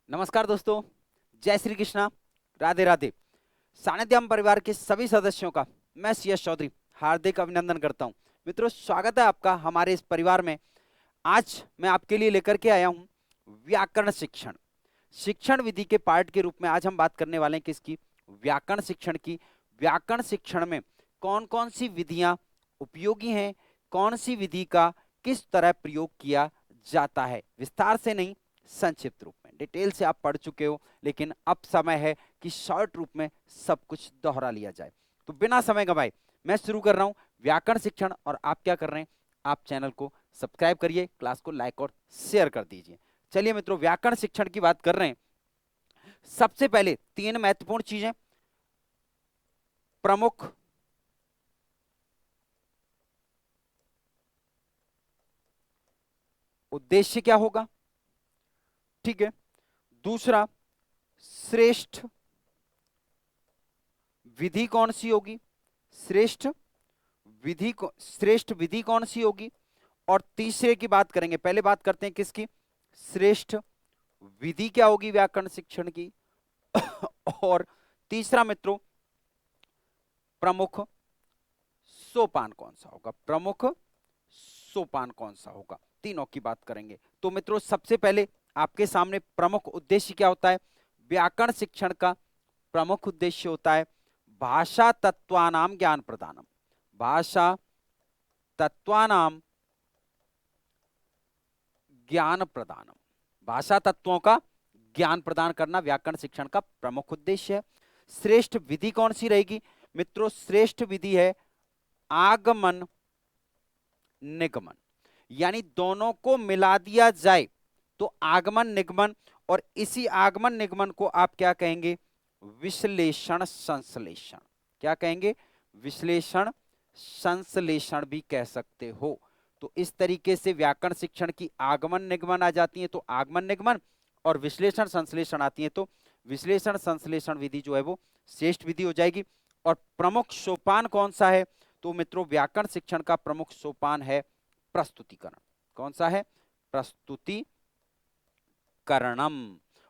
नमस्कार दोस्तों, जय श्री कृष्णा, राधे राधे। सानिध्यम परिवार के सभी सदस्यों का मैं CS चौधरी हार्दिक अभिनंदन करता हूं। मित्रों, स्वागत है आपका हमारे इस परिवार में। आज मैं आपके लिए लेकर के आया हूं व्याकरण शिक्षण। शिक्षण विधि के पार्ट के रूप में आज हम बात करने वाले हैं किसकी? व्याकरण शिक्षण की। व्याकरण शिक्षण में कौन कौन सी विधियां उपयोगी हैं, कौन सी विधि का किस तरह प्रयोग किया जाता है, विस्तार से नहीं, संक्षिप्त रूप में। डिटेल से आप पढ़ चुके हो, लेकिन अब समय है कि शॉर्ट रूप में सब कुछ दोहरा लिया जाए। तो बिना समय गंवाए मैं शुरू कर रहा हूं व्याकरण शिक्षण। और आप क्या कर रहे हैं? आप चैनल को सब्सक्राइब करिए, क्लास को लाइक और शेयर कर दीजिए। चलिए मित्रों, व्याकरण शिक्षण की बात कर रहे हैं। सबसे पहले तीन महत्वपूर्ण चीजें। प्रमुख उद्देश्य क्या होगा, ठीक है। दूसरा, श्रेष्ठ विधि कौन सी होगी, श्रेष्ठ विधि कौन सी होगी। और तीसरे की बात करेंगे, पहले बात करते हैं किसकी? श्रेष्ठ विधि क्या होगी व्याकरण शिक्षण की। और तीसरा मित्रों, प्रमुख सोपान कौन सा होगा, प्रमुख सोपान कौन सा होगा, तीनों की बात करेंगे। तो मित्रों, सबसे पहले आपके सामने प्रमुख उद्देश्य क्या होता है? व्याकरण शिक्षण का प्रमुख उद्देश्य होता है भाषा तत्वानाम ज्ञान प्रदानम। भाषा तत्वानाम ज्ञान प्रदानम, भाषा तत्वों का ज्ञान प्रदान करना व्याकरण शिक्षण का प्रमुख उद्देश्य है। श्रेष्ठ विधि कौन सी रहेगी मित्रों? श्रेष्ठ विधि है आगमन निगमन, यानी दोनों को मिला दिया जाए तो आगमन निगमन। और इसी आगमन निगमन को आप क्या कहेंगे? विश्लेषण संश्लेषण। क्या कहेंगे? विश्लेषण संश्लेषण भी कह सकते हो। तो इस तरीके से व्याकरण शिक्षण की आगमन निगमन आ जाती है तो आगमन निगमन, और विश्लेषण संश्लेषण आती है तो विश्लेषण संश्लेषण विधि जो है वो श्रेष्ठ विधि हो जाएगी। और प्रमुख सोपान कौन सा है? तो मित्रों, व्याकरण शिक्षण का प्रमुख सोपान है प्रस्तुतिकरण। कौन सा है? प्रस्तुतिकरणम।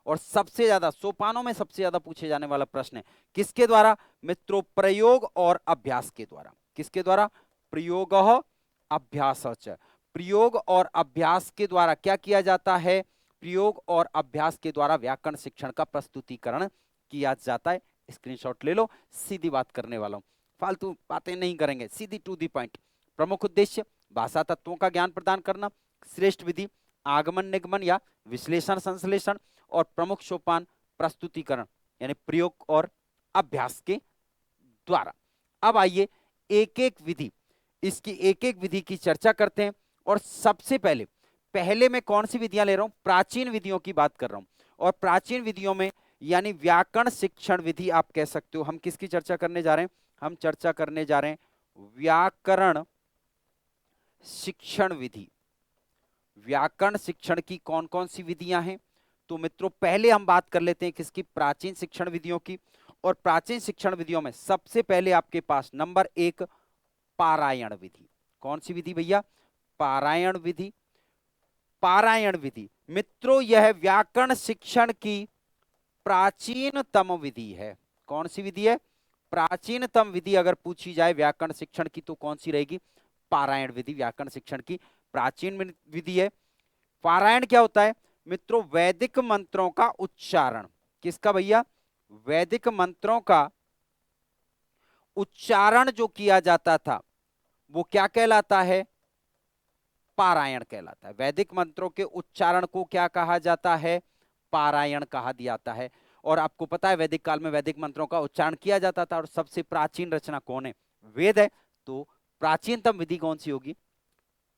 और सबसे ज्यादा सोपानों में सबसे ज्यादा पूछे जाने वाला प्रश्न है किसके द्वारा मित्रों? प्रयोग और अभ्यास के द्वारा। किसके द्वारा? प्रयोग अभ्यास। प्रयोग और अभ्यास के द्वारा क्या किया जाता है? प्रयोग और अभ्यास के द्वारा व्याकरण शिक्षण का प्रस्तुतिकरण किया जाता है। स्क्रीनशॉट ले लो, सीधी बात करने वाला हूं, फालतू बातें नहीं करेंगे, सीधी टू दी पॉइंट। प्रमुख उद्देश्य भाषा तत्वों का ज्ञान प्रदान करना। श्रेष्ठ विधि आगमन निगमन या विश्लेषण संश्लेषण। और प्रमुख सोपान प्रस्तुतिकरण, यानी प्रयोग और अभ्यास के द्वारा। अब आइए एक एक विधि, इसकी एक एक विधि की चर्चा करते हैं। और सबसे पहले पहले मैं कौन सी विधियां ले रहा हूं? प्राचीन विधियों की बात कर रहा हूं। और प्राचीन विधियों में यानी व्याकरण शिक्षण विधि आप कह सकते हो। हम किसकी चर्चा करने जा रहे हैं? हम चर्चा करने जा रहे हैं व्याकरण शिक्षण विधि। व्याकरण शिक्षण की कौन कौन सी विधियां हैं? तो मित्रों, पहले हम बात कर लेते हैं किसकी? प्राचीन शिक्षण विधियों की। और प्राचीन शिक्षण विधियों में सबसे पहले आपके पास नंबर एक पारायण विधि। कौन सी विधि भैया? पारायण विधि। पारायण विधि मित्रों, यह व्याकरण शिक्षण की प्राचीनतम विधि है। कौन सी विधि है? प्राचीनतम विधि अगर पूछी जाए व्याकरण शिक्षण की तो कौन सी रहेगी? पारायण विधि व्याकरण शिक्षण की प्राचीन विधि है। पारायण क्या होता है मित्रों? वैदिक मंत्रों का उच्चारण। किसका भैया? वैदिक मंत्रों का उच्चारण जो किया जाता था वो क्या कहलाता है? पारायण कहलाता है। वैदिक मंत्रों के उच्चारण को क्या कहा जाता है? पारायण कहा जाता है। और आपको पता है वैदिक काल में वैदिक मंत्रों का उच्चारण किया जाता था। और सबसे प्राचीन रचना कौन है? वेद है। तो प्राचीनतम विधि कौन सी होगी?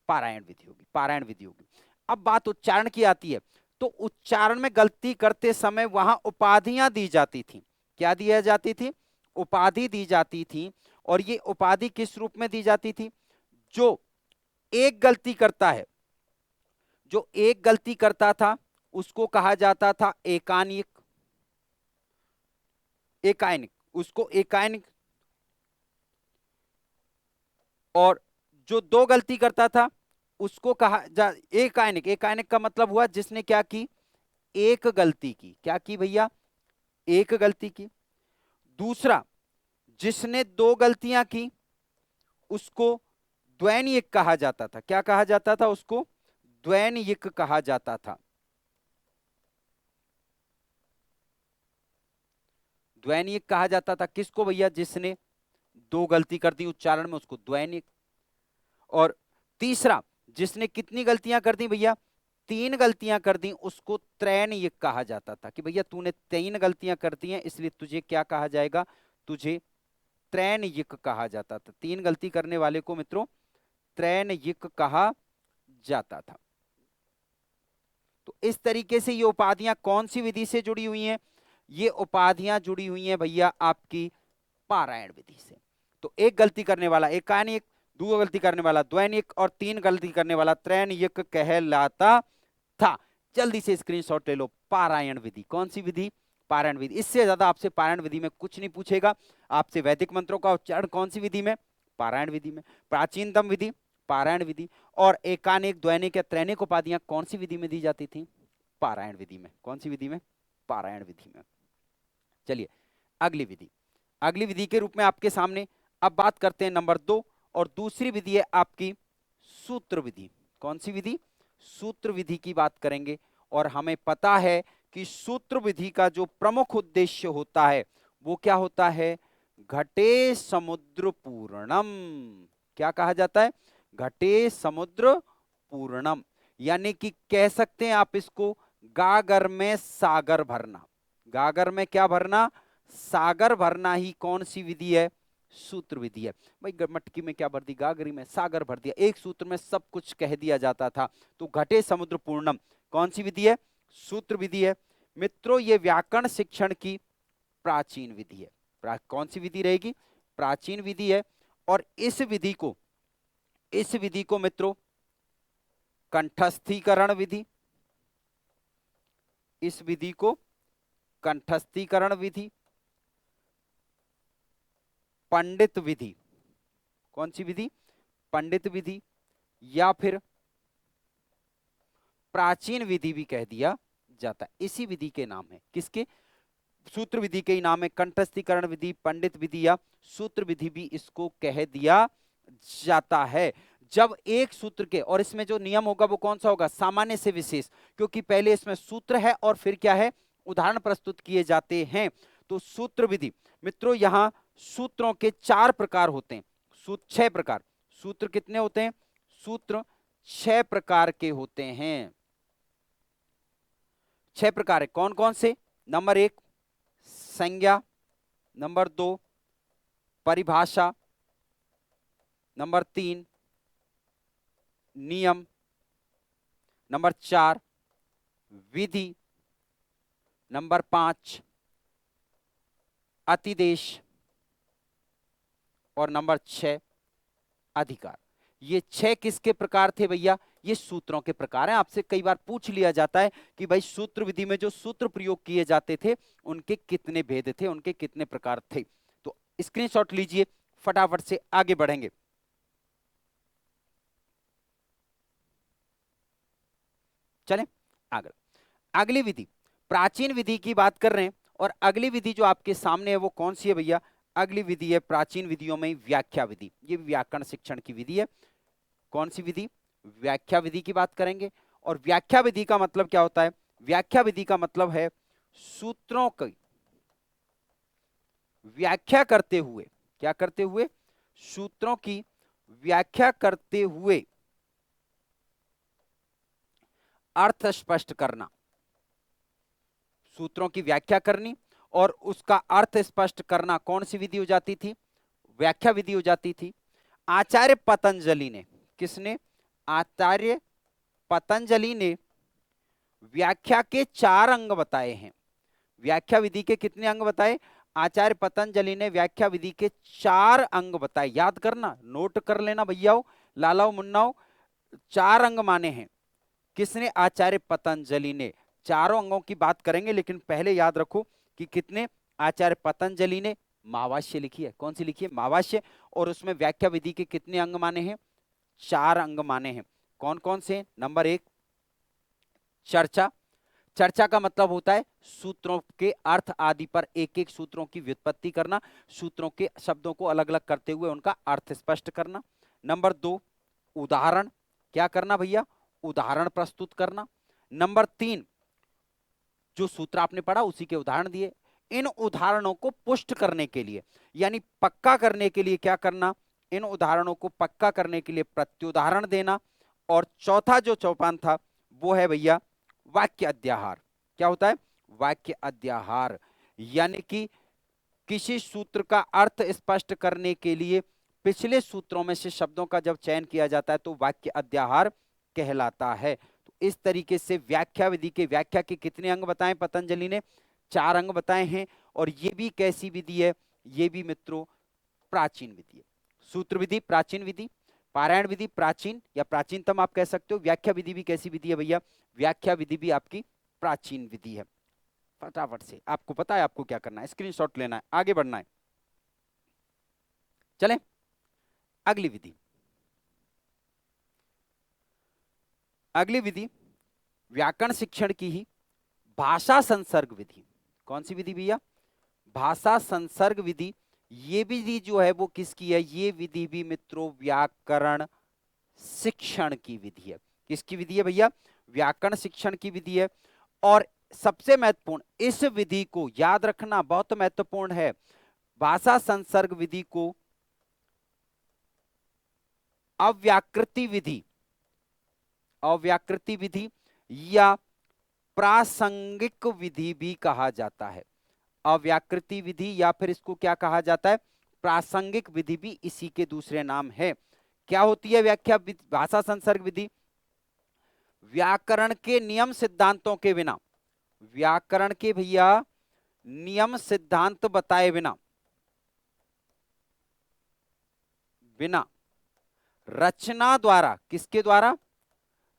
पारायण विधि होगी, पारायण विधि होगी। अब बात उच्चारण की आती है तो उच्चारण में गलती करते समय वहां उपाधियां दी जाती थी। क्या दी जाती थी? उपाधि दी जाती थी। और ये उपाधि किस रूप में दी जाती थी? जो एक गलती करता है, जो एक गलती करता था उसको कहा जाता था एकानिक, एकायनिक, उसको एकायनिक। और जो दो गलती करता था उसको कहा जा एकायनिक। एकायनिक का मतलब हुआ जिसने क्या की? एक गलती की, क्या की भैया, एक गलती की। दूसरा, जिसने दो गलतियां की उसको द्वैनिक कहा जाता था। क्या कहा जाता था उसको, द्वैनिक कहा जाता था। द्वैनिक कहा जाता था किसको भैया, जिसने दो गलती कर दी उच्चारण में उसको द्वैनिक। और तीसरा, जिसने कितनी गलतियां कर दी भैया, तीन गलतियां कर दी, उसको त्रैनिक कहा जाता था कि भैया तूने तीन गलतियां कर दी हैं इसलिए तुझे क्या कहा जाएगा, तुझे त्रैनिक कहा जाता था। तीन गलती करने वाले को मित्रों त्रैनिक कहा जाता था। तो इस तरीके से ये उपाधियां कौन सी विधि से जुड़ी हुई हैं, ये उपाधियां जुड़ी हुई हैं भैया आपकी पारायण विधि से। तो एक गलती करने वाला एकानिक, दो गलती करने वाला द्वैनिक और तीन गलती करने वाला त्रैनिक कहलाता था। जल्दी से स्क्रीनशॉट ले लो। पारायण विधि कौन सी विधि, पारायण विधि। इससे ज्यादा आपसे पारायण विधि में कुछ नहीं पूछेगा। आपसे वैदिक मंत्रों का उच्चारण कौन सी विधि में, पारायण विधि में। प्राचीनतम विधि पारायण विधि। और एकानिक द्वैनिक या त्रैनिक उपाधियां कौन सी विधि में दी जाती थी, पारायण विधि में। कौन सी विधि में, पारायण विधि में। चलिए अगली विधि, अगली विधि के रूप में आपके सामने अब बात करते हैं नंबर 2। और दूसरी विधि है आपकी सूत्र विधि। कौन सी विधि, सूत्र विधि की बात करेंगे। और हमें पता है कि सूत्र विधि का जो प्रमुख उद्देश्य होता है वो क्या होता है, घटे समुद्र पूर्णम। क्या कहा जाता है, घटे समुद्र पूर्णम। यानी कि कह सकते हैं आप इसको, गागर में सागर भरना। गागर में क्या भरना, सागर भरना ही कौन सी विधि है, सूत्र विधि है। भाई मटकी में क्या भर दी, गागरी में सागर भर दिया, एक सूत्र में सब कुछ कह दिया जाता था। तो घटे समुद्र पूर्णम कौन सी विधि है, सूत्र विधि है। मित्रों ये व्याकरण शिक्षण की प्राचीन विधि है। कौन सी विधि रहेगी, प्राचीन विधि है। और इस विधि को, इस विधि को मित्रों कंठस्थीकरण विधि, इस विधि को कंठस्थीकरण विधि, पंडित विधि, कौन सी विधि, पंडित विधि, या फिर प्राचीन विधि भी कह दिया जाता है। इसी विधि के नाम है, किसके, सूत्र विधि के ही नाम है। कंठस्थीकरण विधि, पंडित विधि या सूत्र विधि भी इसको कह दिया जाता है। जब एक सूत्र के, और इसमें जो नियम होगा वो कौन सा होगा, सामान्य से विशेष, क्योंकि पहले इसमें सूत्र है और फिर क्या है, उदाहरण प्रस्तुत किए जाते हैं। तो सूत्र विधि मित्रों, यहां सूत्रों के चार प्रकार होते हैं, सूत्र 6 प्रकार। सूत्र कितने होते हैं, सूत्र 6 प्रकार के होते हैं। 6 प्रकार है, कौन कौन से, नंबर 1 संज्ञा, नंबर 2 परिभाषा, नंबर 3 नियम, नंबर 4 विधि, नंबर 5 अतिदेश, और नंबर 6 अधिकार। ये 6 किसके प्रकार थे भैया, ये सूत्रों के प्रकार हैं। आपसे कई बार पूछ लिया जाता है कि भाई सूत्र विधि में जो सूत्र प्रयोग किए जाते थे उनके कितने भेद थे, उनके कितने प्रकार थे। तो स्क्रीनशॉट लीजिए, फटाफट से आगे बढ़ेंगे। चलें आगे। अगली विधि, प्राचीन विधि की बात कर रहे हैं। और अगली विधि जो आपके सामने है वो कौन सी है भैया, अगली विधि है प्राचीन विधियों में व्याख्या विधि। ये व्याकरण शिक्षण की विधि है। कौन सी विधि, व्याख्या विधि की बात करेंगे। और व्याख्या विधि का मतलब क्या होता है, व्याख्या विधि का मतलब है सूत्रों की व्याख्या करते हुए, क्या करते हुए, सूत्रों की व्याख्या करते हुए अर्थ स्पष्ट करना। सूत्रों की व्याख्या करनी और उसका अर्थ स्पष्ट करना कौन सी विधि हो जाती थी, व्याख्या विधि हो जाती थी। आचार्य पतंजलि ने, किसने, आचार्य पतंजलि ने व्याख्या के 4 अंग बताए हैं। व्याख्या विधि के कितने अंग बताए, आचार्य पतंजलि ने व्याख्या विधि के 4 अंग बताए। याद करना, नोट कर लेना भैयाओ, लालाओ मुन्नाओ। 4 अंग माने हैं किसने, आचार्य पतंजलि ने। चारों अंगों की बात करेंगे लेकिन पहले याद रखो कि कितने, आचार्य पतंजलि ने महावाष्य लिखी है। कौन सी लिखी है, महावाष्य। और उसमें व्याख्या विधि के कितने अंग माने हैं, 4 अंग माने हैं। कौन कौन से, नंबर 1 चर्चा, चर्चा का मतलब होता है सूत्रों के अर्थ आदि पर एक एक सूत्रों की व्युत्पत्ति करना, सूत्रों के शब्दों को अलग अलग करते हुए उनका अर्थ स्पष्ट करना। नंबर 2, उदाहरण, क्या करना भैया, उदाहरण प्रस्तुत करना। नंबर 3, जो सूत्र आपने पढ़ा उसी के उदाहरण दिए। इन उदाहरणों को पुष्ट करने के लिए यानी पक्का करने के लिए क्या करना, इन उदाहरणों को पक्का करने के लिए प्रत्युदाहरण देना। और चौथा जो चौपान था वो है भैया वाक्य अध्याहार। क्या होता है, वाक्य अध्याहार, यानी कि किसी सूत्र का अर्थ स्पष्ट करने के लिए पिछले सूत्रों में से शब्दों का जब चयन किया जाता है तो वाक्य अध्याहार कहलाता है। तो इस तरीके से व्याख्या विधि के व्याख्या के कितने अंग बताए पतंजलि ने, 4 अंग बताए हैं। और ये भी कैसी विधि है, ये भी मित्रों प्राचीन विधि है। सूत्र विधि प्राचीन विधि, पारायण विधि प्राचीन या प्राचीनतम आप कह सकते हो। व्याख्या विधि भी कैसी विधि है भैया, व्याख्या विधि भी आपकी प्राचीन विधि है। फटाफट से आपको पता है आपको क्या करना है, स्क्रीनशॉट लेना है, आगे बढ़ना है। चलें अगली विधि। अगली विधि व्याकरण शिक्षण की ही भाषा संसर्ग विधि। कौन सी विधि भैया, भाषा संसर्ग विधि। ये विधि जो है वो किसकी है, ये विधि भी मित्रों व्याकरण शिक्षण की विधि है। किसकी विधि है भैया, व्याकरण शिक्षण की विधि है। और सबसे महत्वपूर्ण, इस विधि को याद रखना बहुत महत्वपूर्ण है, भाषा संसर्ग विधि को अव्याकृति विधि, अव्याकृति विधि या प्रासंगिक विधि भी कहा जाता है। अव्याकृति विधि या फिर इसको क्या कहा जाता है, प्रासंगिक विधि भी इसी के दूसरे नाम है। क्या होती है व्याख्या भाषा संसर्ग विधि, व्याकरण के नियम सिद्धांतों के बिना, व्याकरण के भैया नियम सिद्धांत बताए बिना, बिना रचना द्वारा, किसके द्वारा,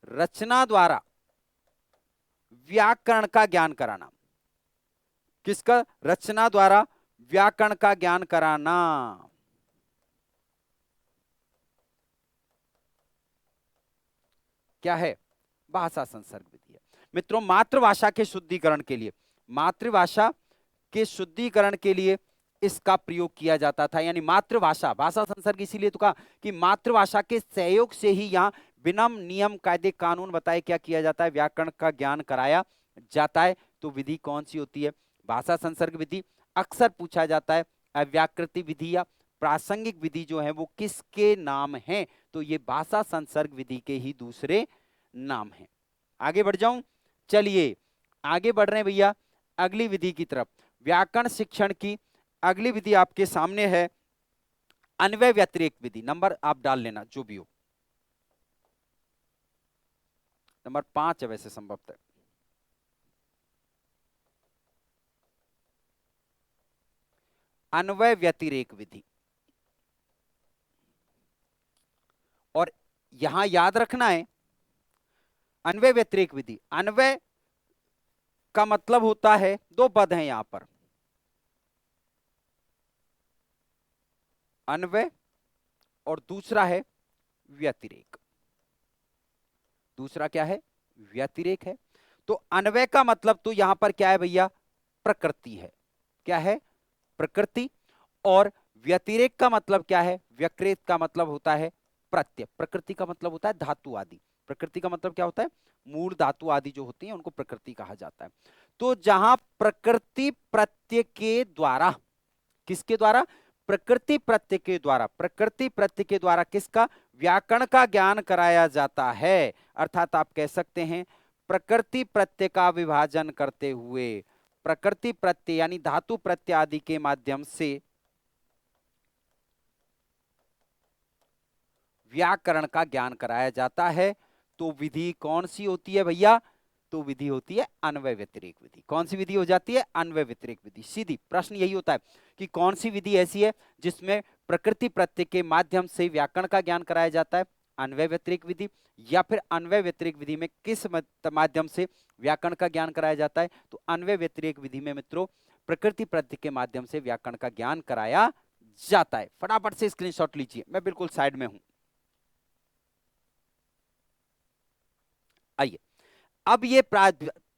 रचना द्वारा व्याकरण का ज्ञान कराना। किसका, रचना द्वारा व्याकरण का ज्ञान कराना। क्या है, भाषा संसर्ग विधि है। मित्रों मातृभाषा के शुद्धिकरण के लिए, मातृभाषा के शुद्धिकरण के लिए इसका प्रयोग किया जाता था। यानी मातृभाषा, भाषा संसर्ग इसीलिए तो कहा कि मातृभाषा के सहयोग से ही यहाँ विनम्र नियम कायदे कानून बताए क्या किया जाता है, व्याकरण का ज्ञान कराया जाता है। तो विधि कौन सी होती है, भाषा संसर्ग विधि। अक्सर पूछा जाता है अव्याकृति विधि या प्रासंगिक विधि जो है वो किसके नाम है, तो ये भाषा संसर्ग विधि के ही दूसरे नाम है। आगे बढ़ जाऊं, चलिए आगे बढ़ रहे हैं भैया अगली विधि की तरफ। व्याकरण शिक्षण की अगली विधि आपके सामने है अन्वय व्यतिरेक विधि। नंबर आप डाल लेना जो भी हो, नंबर 5 है वैसे संभवतः। अन्वय व्यतिरेक विधि, और यहां याद रखना है अन्वय व्यतिरेक विधि, अन्वय का मतलब होता है, 2 पद हैं यहां पर, अन्वय और दूसरा है व्यतिरेक। दूसरा क्या है, व्यतिरेक है। तो अन्वय का मतलब तो यहां पर क्या है भैया, प्रकृति है। क्या है, प्रकृति। और व्यतिरेक का मतलब क्या है, व्यक्रेत का मतलब होता है प्रत्यय। प्रकृति का मतलब होता है धातु आदि, प्रकृति का मतलब क्या होता है, मूल धातु आदि जो होती है उनको प्रकृति कहा जाता है। तो जहां प्रकृति प्रत्यय के द्वारा, किसके द्वारा, प्रकृति प्रत्यय के द्वारा, प्रकृति प्रत्यय के द्वारा किसका, व्याकरण का ज्ञान कराया जाता है। अर्थात आप कह सकते हैं प्रकृति प्रत्यय का विभाजन करते हुए, प्रकृति प्रत्यय यानी धातु प्रत्यय आदि के माध्यम से व्याकरण का ज्ञान कराया जाता है। तो विधि कौन सी होती है भैया, तो विधि होती है अन्वय व्यतिरेक विधि। कौन सी विधि हो जाती है, अन्वय व्यतिरेक विधि। सीधी प्रश्न यही होता है कि कौन सी विधि ऐसी है जिसमें प्रकृति प्रत्यय के माध्यम से व्याकरण का ज्ञान कराया जाता है, अन्वय व्यतिरेक विधि। या फिर अन्वय व्यतिरेक विधि में किस माध्यम से व्याकरण का ज्ञान कराया जाता है, तो अन्वय व्यतिरेक विधि में मित्रों प्रकृति प्रत्यय के माध्यम से व्याकरण का ज्ञान कराया जाता है। फटाफट से स्क्रीनशॉट लीजिए, मैं बिल्कुल साइड में हूं। आइए अब ये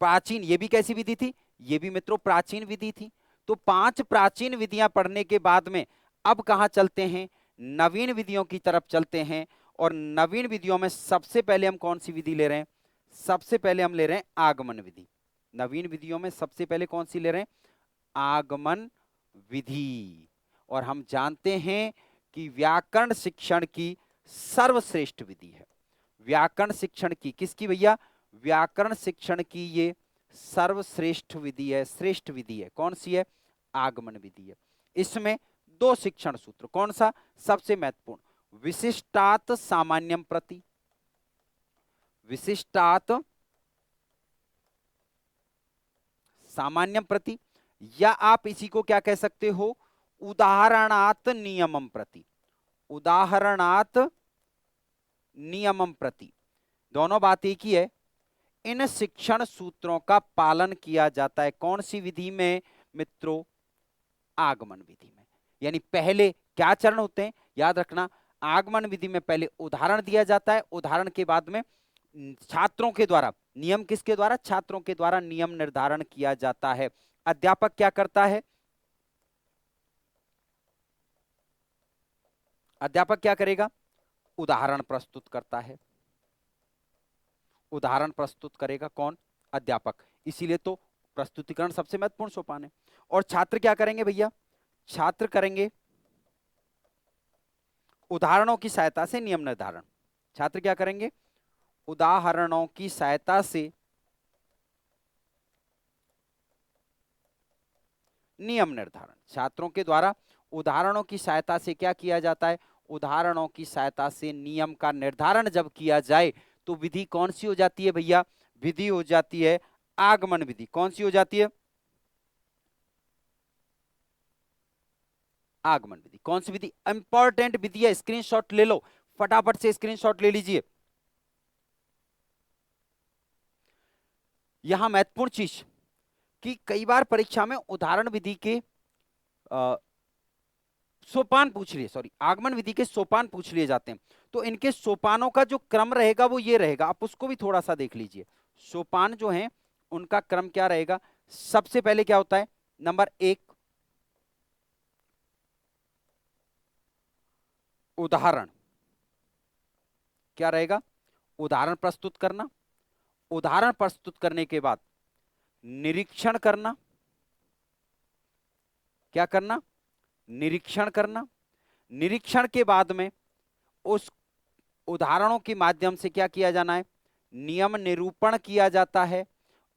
प्राचीन, ये भी कैसी विधि थी, ये भी मित्रों प्राचीन विधि थी। तो 5 प्राचीन विधियां पढ़ने के बाद में अब कहां चलते हैं, नवीन विधियों की तरफ चलते हैं। और नवीन विधियों में सबसे पहले हम कौन सी विधि ले रहे हैं, सबसे पहले हम ले रहे हैं आगमन विधि। नवीन विधियों में सबसे पहले कौन सी ले रहे हैं, आगमन विधि। और हम जानते हैं कि व्याकरण शिक्षण की सर्वश्रेष्ठ विधि है, व्याकरण शिक्षण की, किसकी भैया, व्याकरण शिक्षण की ये सर्वश्रेष्ठ विधि है, श्रेष्ठ विधि है। कौन सी है, आगमन विधि है। इसमें 2 शिक्षण सूत्र, कौन सा, सबसे महत्वपूर्ण, विशिष्टात सामान्यम प्रति, विशिष्टात सामान्यम प्रति, या आप इसी को क्या कह सकते हो, उदाहरणात नियमम प्रति, उदाहरणात नियमम प्रति। दोनों बात एक ही है। इन शिक्षण सूत्रों का पालन किया जाता है कौन सी विधि में मित्रों, आगमन विधि में। यानी पहले क्या चरण होते हैं, याद रखना, आगमन विधि में पहले उदाहरण दिया जाता है, उदाहरण के बाद में छात्रों के द्वारा, नियम किसके द्वारा, छात्रों के द्वारा नियम निर्धारण किया जाता है। अध्यापक क्या करता है, अध्यापक क्या करेगा, उदाहरण प्रस्तुत करता है, उदाहरण प्रस्तुत करेगा कौन, अध्यापक। इसीलिए तो प्रस्तुतिकरण सबसे महत्वपूर्ण सोपान है। और छात्र क्या करेंगे भैया, छात्र करेंगे उदाहरणों की सहायता से नियम निर्धारण, छात्र क्या करेंगे, उदाहरणों की सहायता से नियम निर्धारण। छात्रों के द्वारा उदाहरणों की सहायता से क्या किया जाता है, उदाहरणों की सहायता से नियम का निर्धारण जब किया जाए तो विधि कौन सी हो जाती है भैया, विधि हो जाती है आगमन विधि। कौन सी हो जाती है, आगमन विधि। कौन सी विधि, इंपॉर्टेंट विधि है, स्क्रीनशॉट ले लो, फटाफट से स्क्रीनशॉट ले लीजिए। यहां महत्वपूर्ण चीज कि कई बार परीक्षा में उदाहरण विधि के सोपान पूछ लिए, सॉरी, आगमन विधि के सोपान पूछ लिए जाते हैं। तो इनके सोपानों का जो क्रम रहेगा वो ये रहेगा, आप उसको भी थोड़ा सा देख लीजिए। सोपान जो हैं उनका क्रम क्या रहेगा, सबसे पहले क्या होता है, नंबर 1 उदाहरण, क्या रहेगा, उदाहरण प्रस्तुत करना। उदाहरण प्रस्तुत करने के बाद निरीक्षण करना, क्या करना, निरीक्षण करना। निरीक्षण के बाद में उस उदाहरणों के माध्यम से क्या किया जाना है, नियम निरूपण किया जाता है।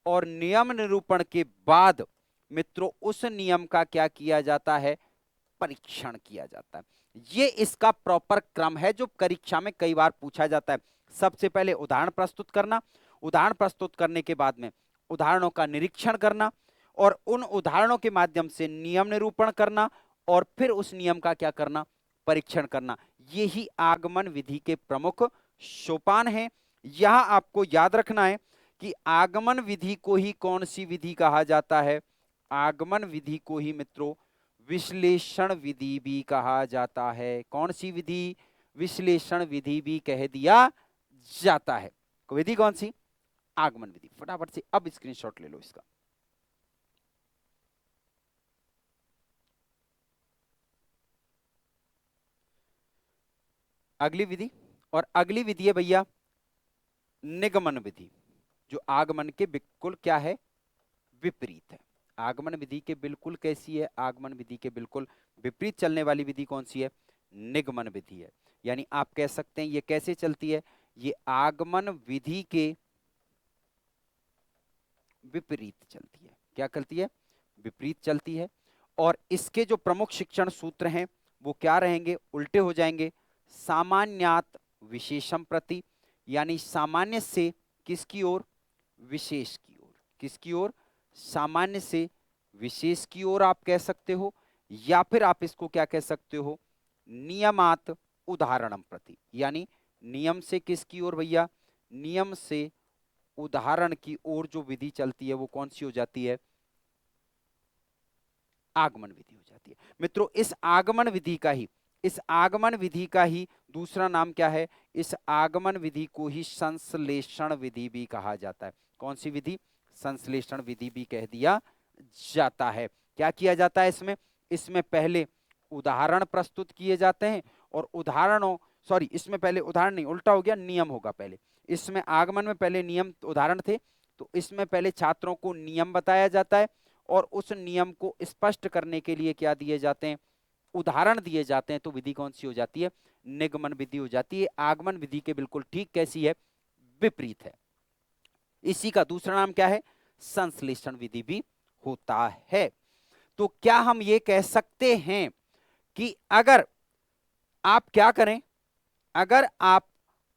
और नियम निरूपण के बाद मित्रों उस नियम का क्या किया जाता है, परीक्षण किया जाता है। ये इसका प्रॉपर क्रम है जो परीक्षा में कई बार पूछा जाता है। सबसे पहले उदाहरण प्रस्तुत करना, उदाहरण प्रस्तुत करने के बाद में उदाहरणों का निरीक्षण करना, और उन उदाहरणों के माध्यम से नियम निरूपण करना, और फिर उस नियम का क्या करना, परीक्षण करना। यही आगमन विधि के प्रमुख सोपान हैं। यहां आपको याद रखना है कि आगमन विधि को ही कौन सी विधि कहा जाता है, आगमन विधि को ही मित्रों विश्लेषण विधि भी कहा जाता है। कौन सी विधि, विश्लेषण विधि भी कह दिया जाता है। विधि कौन सी, आगमन विधि। फटाफट से अब स्क्रीनशॉट ले लो इसका। अगली विधि, और अगली विधि है भैया निगमन विधि, जो आगमन के बिल्कुल क्या है, विपरीत है। आगमन विधि के बिल्कुल कैसी है, आगमन विधि के बिल्कुल विपरीत चलने वाली विधि कौन सी है, निगमन विधि है। यानी आप कह सकते हैं ये कैसे चलती है, ये आगमन विधि के विपरीत चलती है। क्या चलती है, विपरीत चलती है। और इसके जो प्रमुख शिक्षण सूत्र हैं वो क्या रहेंगे, उल्टे हो जाएंगे। सामान्यात विशेषम प्रति, यानी सामान्य से किसकी ओर, विशेष की ओर, किसकी ओर, सामान्य से विशेष की ओर आप कह सकते हो। या फिर आप इसको क्या कह सकते हो, नियमात उदाहरणम प्रति, यानी नियम से किसकी ओर भैया, नियम से उदाहरण की ओर जो विधि चलती है वो कौन सी हो जाती है, आगमन विधि हो जाती है। मित्रों इस आगमन विधि का ही, इस आगमन विधि का ही दूसरा नाम क्या है, इस आगमन विधि को ही संश्लेषण विधि भी कहा जाता है। कौन सी विधि, संश्लेषण विधि भी कह दिया जाता है। क्या किया जाता है इसमें? इसमें पहले उदाहरण प्रस्तुत किए जाते हैं और उदाहरणों, सॉरी इसमें पहले उदाहरण नहीं, उल्टा हो गया, नियम होगा पहले। इसमें आगमन में पहले नियम उदाहरण थे, तो इसमें पहले छात्रों को नियम बताया जाता है और उस नियम को स्पष्ट करने के लिए क्या दिए जाते हैं? उदाहरण दिए जाते हैं। तो विधि कौन सी हो जाती है? निगमन विधि हो जाती है। आगमन विधि के बिल्कुल ठीक कैसी है? विपरीत है। इसी का दूसरा नाम क्या है? संश्लेषण विधि भी होता है। तो क्या हम ये कह सकते हैं कि अगर आप क्या करें, अगर आप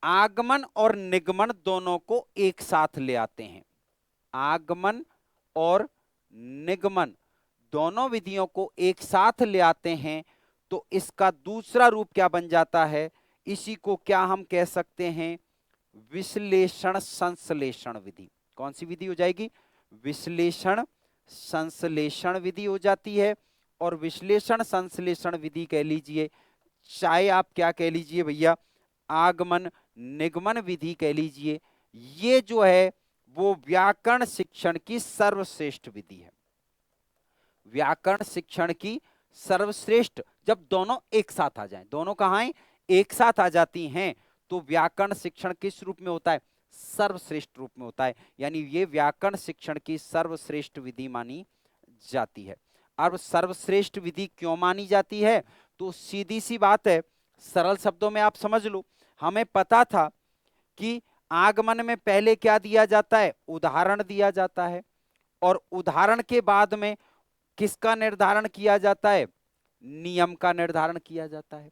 आगमन और निगमन दोनों को एक साथ ले आते हैं, आगमन और निगमन दोनों विधियों को एक साथ ले आते हैं, तो इसका दूसरा रूप क्या बन जाता है? इसी को क्या हम कह सकते हैं? विश्लेषण संश्लेषण विधि। कौन सी विधि हो जाएगी? विश्लेषण संश्लेषण विधि हो जाती है। और विश्लेषण संश्लेषण विधि कह लीजिए, चाहे आप क्या कह लीजिए भैया, आगमन निगमन विधि कह लीजिए, ये जो है वो व्याकरण शिक्षण की सर्वश्रेष्ठ विधि है। व्याकरण शिक्षण की सर्वश्रेष्ठ, जब दोनों एक साथ आ जाएं, दोनों कहां हैं? एक साथ आ जाती हैं, तो व्याकरण शिक्षण किस रूप में होता है? सर्वश्रेष्ठ रूप में होता है। यानी ये व्याकरण शिक्षण की सर्वश्रेष्ठ विधि मानी जाती है। अब सर्वश्रेष्ठ विधि क्यों मानी जाती है? तो सीधी सी बात है, सरल शब्दों में आप समझ लो। हमें पता था कि आगमन में पहले क्या दिया जाता है? उदाहरण दिया जाता है, और उदाहरण के बाद में किसका निर्धारण किया जाता है? नियम का निर्धारण किया जाता है।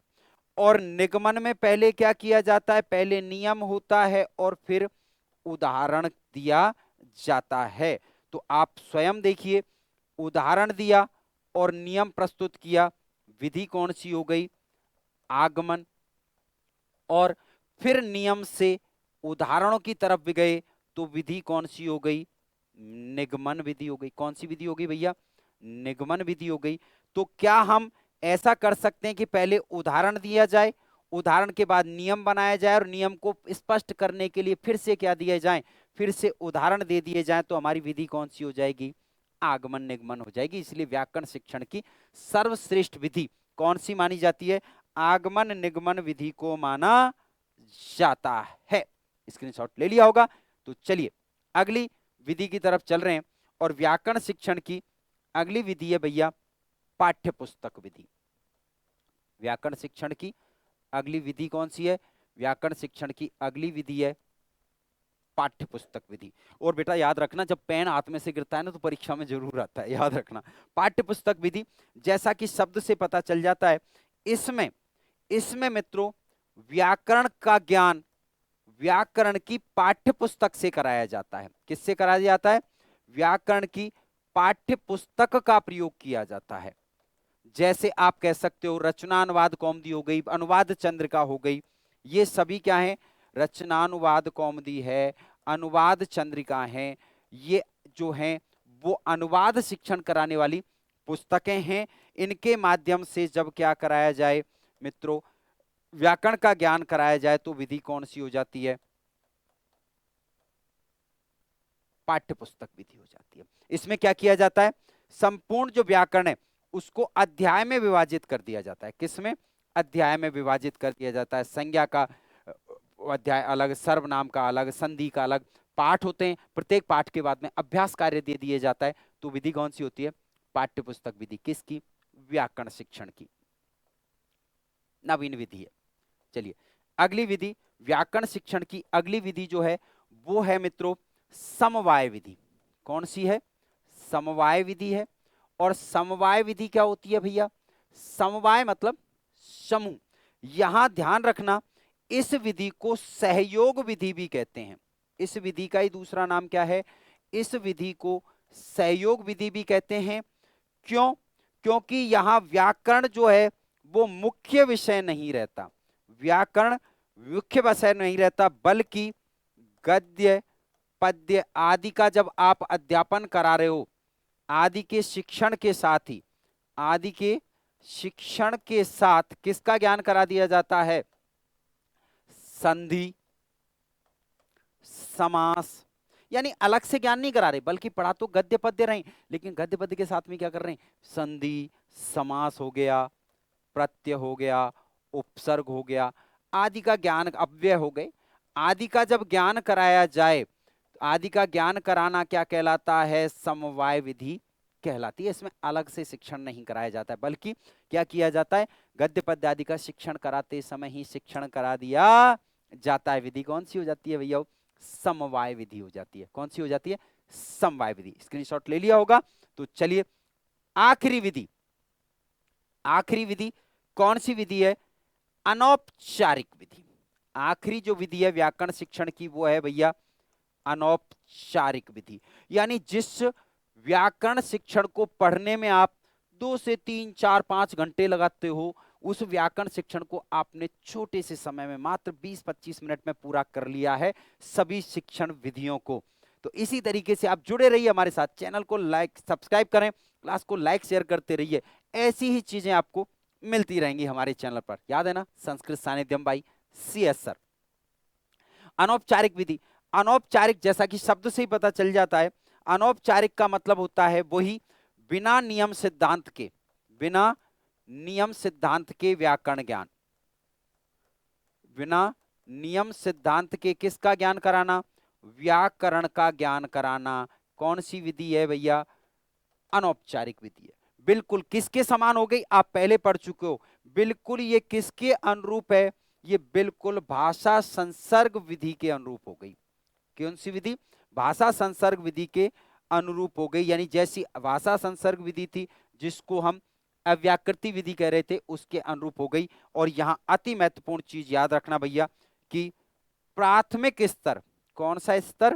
और निगमन में पहले क्या किया जाता है? पहले नियम होता है और फिर उदाहरण दिया जाता है। तो आप स्वयं देखिए, उदाहरण दिया और नियम प्रस्तुत किया, विधि कौन सी हो गई? आगमन। और फिर नियम से उदाहरणों की तरफ भी गए, तो विधि कौन सी हो गई? निगमन विधि हो गई। कौन सी विधि हो गई भैया? निगमन विधि हो गई। तो क्या हम ऐसा कर सकते हैं कि पहले उदाहरण दिया जाए, उदाहरण के बाद नियम बनाया जाए, और नियम को स्पष्ट करने के लिए फिर से क्या दिए जाए? फिर से उदाहरण दे दिए जाए, तो हमारी विधि कौन सी हो जाएगी? आगमन निगमन हो जाएगी। इसलिए व्याकरण शिक्षण की सर्वश्रेष्ठ विधि कौन सी मानी जाती है? आगमन निगमन विधि को माना जाता है। स्क्रीनशॉट ले लिया होगा। तो चलिए अगली विधि की तरफ चल रहे हैं, और व्याकरण शिक्षण की अगली विधि है भैया पाठ्य पुस्तक विधि। व्याकरण शिक्षण की अगली विधि कौन सी है? व्याकरण शिक्षण की अगली विधि है पाठ्य पुस्तक विधि। और बेटा याद रखना, जब पेन हाथ में से गिरता है ना, तो परीक्षा में जरूर आता है, याद रखना। पाठ्य पुस्तक विधि, जैसा कि शब्द से पता चल जाता है, इसमें इसमें मित्रों व्याकरण का ज्ञान व्याकरण की पाठ्य पुस्तक से कराया जाता है। किससे कराया जाता है? व्याकरण की पाठ्य पुस्तक का प्रयोग किया जाता है। जैसे आप कह सकते हो रचनानुवाद कौमुदी हो गई, अनुवाद चंद्रिका हो गई, ये सभी क्या है? रचनानुवाद कौमुदी है, अनुवाद चंद्रिका है, ये जो हैं वो अनुवाद शिक्षण कराने वाली पुस्तकें हैं। इनके माध्यम से जब क्या कराया जाए मित्रों, व्याकरण का ज्ञान कराया जाए, तो विधि कौन सी हो जाती है? पाठ्य पुस्तक विधि हो जाती है। इसमें क्या किया जाता है? संपूर्ण जो व्याकरण है उसको अध्याय में विभाजित कर दिया जाता है। किसमें? अध्याय में विभाजित कर दिया जाता है। संज्ञा का अध्याय अलग, सर्वनाम का अलग, संधि का अलग, पाठ होते हैं। प्रत्येक पाठ के बाद में अभ्यास कार्य दे दिया जाता है। तो विधि कौन सी होती है? पाठ्य पुस्तक विधि। किसकी? व्याकरण शिक्षण की नवीन विधि है। चलिए अगली विधि, व्याकरण शिक्षण की अगली विधि जो है वो है मित्रों समवाय विधि। कौन सी है? समवाय विधि है। और समवाय विधि क्या होती है भैया? समवाय मतलब समूह। यहां ध्यान रखना, इस विधि को सहयोग विधि भी कहते हैं। इस विधि का ही दूसरा नाम क्या है? इस विधि को सहयोग विधि भी कहते हैं। क्यों? क्योंकि यहां व्याकरण जो है वो मुख्य विषय नहीं रहता। व्याकरण मुख्य विषय नहीं रहता, बल्कि गद्य पद्य आदि का जब आप अध्यापन करा रहे हो, आदि के शिक्षण के साथ ही, आदि के शिक्षण के साथ किसका ज्ञान करा दिया जाता है? संधि, समास, यानी अलग से ज्ञान नहीं करा रहे, बल्कि पढ़ा तो गद्य पद्य रहे, लेकिन गद्य पद्य के साथ में क्या कर रहे हैं, संधि, समास हो गया, प्रत्यय हो गया, उपसर्ग हो गया, आदि का ज्ञान, अव्यय हो गए, आदि का जब ज्ञान कराया जाए, आदि का ज्ञान कराना क्या कहलाता है, समवाय विधि कहलाती है। इसमें अलग से शिक्षण नहीं कराया जाता है, बल्कि क्या किया जाता है, गद्य पद्य आदि का शिक्षण कराते समय ही शिक्षण करा दिया जाता है। विधि कौन सी हो जाती है भैया, समवाय विधि हो जाती है। कौन सी हो जाती है, समवाय विधि। स्क्रीनशॉट ले लिया होगा। तो चलिए आखिरी विधि, आखिरी विधि कौन सी विधि है, अनौपचारिक विधि। आखिरी जो विधि है व्याकरण शिक्षण की वो है भैया अनौपचारिक विधि। यानी जिस व्याकरण शिक्षण को पढ़ने में आप 2 से 3, 4, 5 घंटे लगाते हो, उस व्याकरण शिक्षण को आपने छोटे से समय में मात्र 20-25 मिनट में पूरा कर लिया है, सभी शिक्षण विधियों को। तो इसी तरीके से आप जुड़े रहिए हमारे साथ, चैनल को लाइक सब्सक्राइब करें, क्लास को लाइक शेयर करते रहिए, ऐसी ही चीजें आपको मिलती रहेंगी हमारे चैनल पर। याद है ना, संस्कृत सानिध्यम बाई CS सर। अनौपचारिक विधि, अनौपचारिक जैसा कि शब्द से ही पता चल जाता है, अनौपचारिक का मतलब होता है वही बिना नियम सिद्धांत के, बिना नियम सिद्धांत के व्याकरण ज्ञान, बिना नियम सिद्धांत के किसका ज्ञान कराना, व्याकरण का ज्ञान कराना। कौन सी विधि है भैया, अनौपचारिक विधि है। बिल्कुल किसके समान हो गई, आप पहले पढ़ चुके हो, बिल्कुल ये किसके अनुरूप है, ये बिल्कुल भाषा संसर्ग विधि के अनुरूप हो गई। कौन सी विधि, भाषा संसर्ग विधि के अनुरूप हो गई। यानी जैसी भाषा संसर्ग विधि थी जिसको हम अव्याकृति विधि कह रहे थे, उसके अनुरूप हो गई। और यहां अति महत्वपूर्ण चीज याद रखना भैया कि प्राथमिक स्तर, कौन सा स्तर,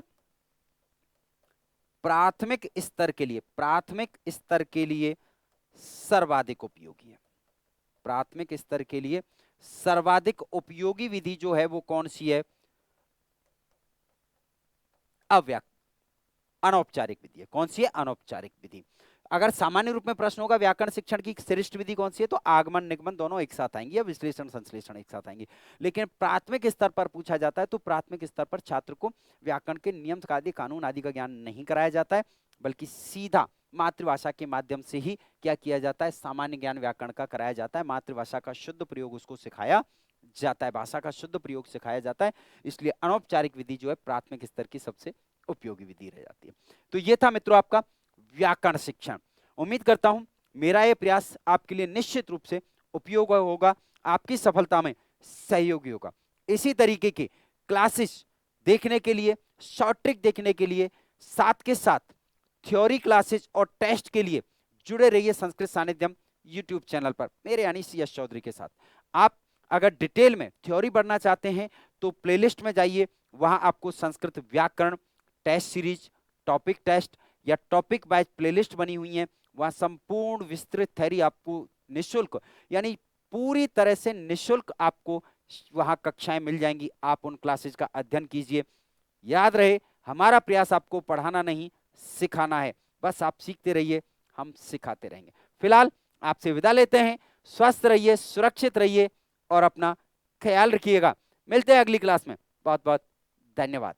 प्राथमिक स्तर के लिए, प्राथमिक स्तर के लिए सर्वाधिक उपयोगी है। प्राथमिक स्तर के लिए सर्वाधिक उपयोगी विधि जो है वो कौन सी है, अनौपचारिक विधि है। कौन सी है, अनौपचारिक विधि। अगर सामान्य रूप में प्रश्न होगा व्याकरण शिक्षण की श्रेष्ठ विधि कौन सी है, तो आगमन निगमन दोनों एक साथ आएंगे या विश्लेषण संश्लेषण एक साथ आएंगे। लेकिन प्राथमिक स्तर पर पूछा जाता है तो प्राथमिक स्तर पर छात्र को व्याकरण के नियम आदि कानून आदि का ज्ञान नहीं कराया जाता है, बल्कि सीधा मातृभाषा के माध्यम से ही क्या किया जाता है, सामान्य ज्ञान व्याकरण का कराया जाता है। मातृभाषा का शुद्ध प्रयोग उसको सिखाया जाता है, भाषा का शुद्ध प्रयोग सिखाया जाता है। इसलिए अनौपचारिक विधि जो है प्राथमिक स्तर की सबसे उपयोगी विधि रह जाती है। तो ये था मित्रों आपका व्याकरण शिक्षण। उम्मीद करता हूं मेरा यह प्रयास आपके लिए निश्चित रूप से उपयोग होगा, आपकी सफलता में सहयोगी होगा। इसी तरीके के क्लासेस देखने के लिए, शॉर्ट ट्रिक देखने के लिए, साथ के साथ थ्योरी क्लासेस और टेस्ट के लिए जुड़े रहिए संस्कृत सानिध्यम यूट्यूब चैनल पर मेरे यानी CS चौधरी के साथ। आप अगर डिटेल में थ्योरी पढ़ना चाहते हैं तो प्लेलिस्ट में जाइए, वहां आपको संस्कृत व्याकरण टेस्ट सीरीज, टॉपिक टेस्ट या टॉपिक वाइज प्लेलिस्ट बनी हुई है, वहां संपूर्ण विस्तृत थ्योरी आपको निःशुल्क, यानी पूरी तरह से निःशुल्क आपको वहां कक्षाएं मिल जाएंगी। आप उन क्लासेज का अध्ययन कीजिए। याद रहे हमारा प्रयास आपको पढ़ाना नहीं सिखाना है, बस आप सीखते रहिए, हम सिखाते रहेंगे। फिलहाल आपसे विदा लेते हैं, स्वस्थ रहिए, सुरक्षित रहिए और अपना ख्याल रखिएगा। मिलते हैं अगली क्लास में। बहुत बहुत धन्यवाद।